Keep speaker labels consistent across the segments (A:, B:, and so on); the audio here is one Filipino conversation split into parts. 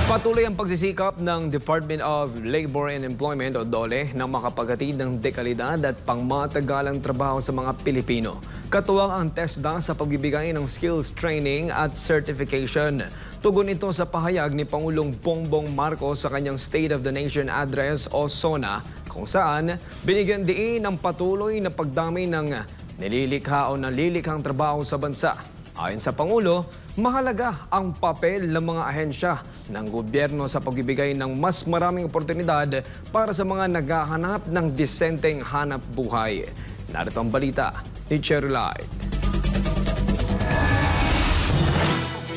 A: Patuloy ang pagsisikap ng Department of Labor and Employment o DOLE na makapaghatid ng dekalidad at pangmatagalang trabaho sa mga Pilipino. Katuwang ang TESDA sa pagbibigay ng skills training at certification. Tugon ito sa pahayag ni Pangulong Bongbong Marcos sa kanyang State of the Nation Address o SONA, kung saan binigyan diin ang patuloy na pagdami ng nililikha o nalilikhang trabaho sa bansa. Ayon sa Pangulo, mahalaga ang papel ng mga ahensya ng gobyerno sa pagbibigay ng mas maraming oportunidad para sa mga naghahanap ng disenteng hanap buhay. Narito ang balita ni Cherry Light.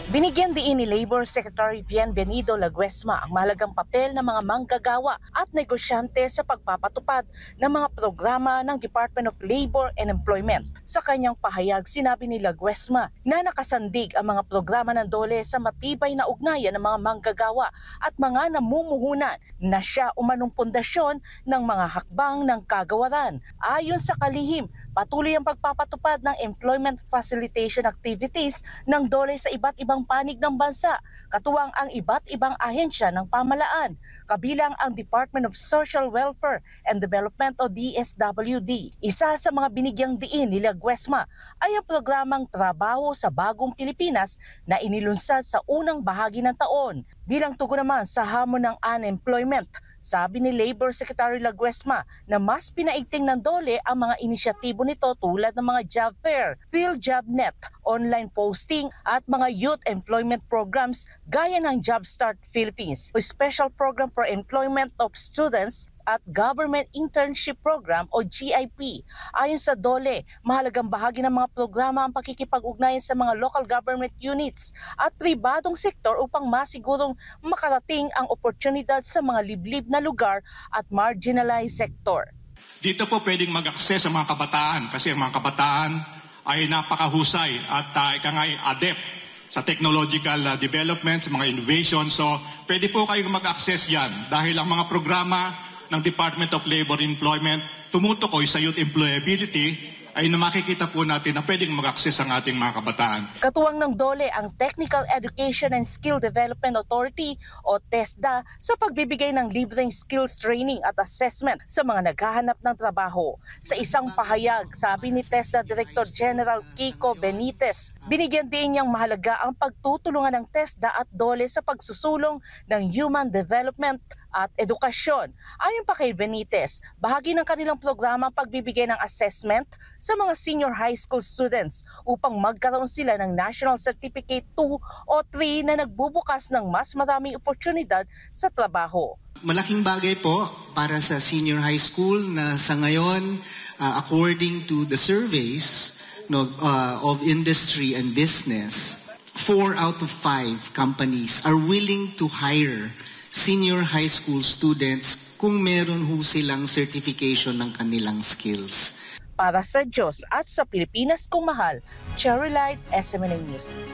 B: Binigyan diin ni Labor Secretary Bienvenido Laguesma ang mahalagang papel ng mga manggagawa at negosyante sa pagpapatupad ng mga programa ng Department of Labor and Employment. Sa kanyang pahayag, sinabi ni Laguesma na nakasandig ang mga programa ng DOLE sa matibay na ugnayan ng mga manggagawa at mga namumuhunan na siya umanong pundasyon ng mga hakbang ng kagawaran. Ayon sa kalihim, patuloy ang pagpapatupad ng employment facilitation activities ng DOLE sa iba't ibang panig ng bansa, katuwang ang iba't ibang ahensya ng pamahalaan, kabilang ang Department of Social Welfare and Development o DSWD. Isa sa mga binigyang diin ni Laguesma ay ang programang Trabaho sa Bagong Pilipinas na inilunsad sa unang bahagi ng taon. Bilang tugon naman sa hamon ng unemployment, sabi ni Labor Secretary Laguesma na mas pinaigting ng DOLE ang mga inisyatibo nito tulad ng mga job fair, PhilJobNet, online posting at mga youth employment programs gaya ng Jumpstart Philippines o Special Program for Employment of Students at Government Internship Program o GIP. Ayon sa DOLE, mahalagang bahagi ng mga programa ang pakikipag-ugnayan sa mga local government units at pribadong sektor upang masigurong makarating ang oportunidad sa mga liblib na lugar at marginalized sector.
C: Dito po pwedeng mag-access ang mga kabataan kasi ang mga kabataan ay napakahusay at adept sa technological development, sa mga innovation. So pwede po kayong mag-access yan dahil ang mga programa ng Department of Labor and Employment tumutukoy sa youth employability ay na makikita po natin na pwedeng mag-access ang ating mga kabataan.
B: Katuwang ng DOLE ang Technical Education and Skill Development Authority o TESDA sa pagbibigay ng libreng skills training at assessment sa mga naghahanap ng trabaho. Sa isang pahayag, sabi ni TESDA Director General Kiko Benitez, binigyan din niyang mahalaga ang pagtutulungan ng TESDA at DOLE sa pagsusulong ng human development at edukasyon. Ayon pa kay Benitez, bahagi ng kanilang programa ang pagbibigay ng assessment sa mga senior high school students upang magkaroon sila ng National Certificate 2 o 3 na nagbubukas ng mas maraming oportunidad sa trabaho.
D: Malaking bagay po para sa senior high school na sa ngayon, according to the surveys of industry and business, 4 out of 5 companies are willing to hire senior high school students kung meron ho silang certification ng kanilang skills.
B: Para sa Diyos at sa Pilipinas kung mahal, Cherry Light, SMNA News.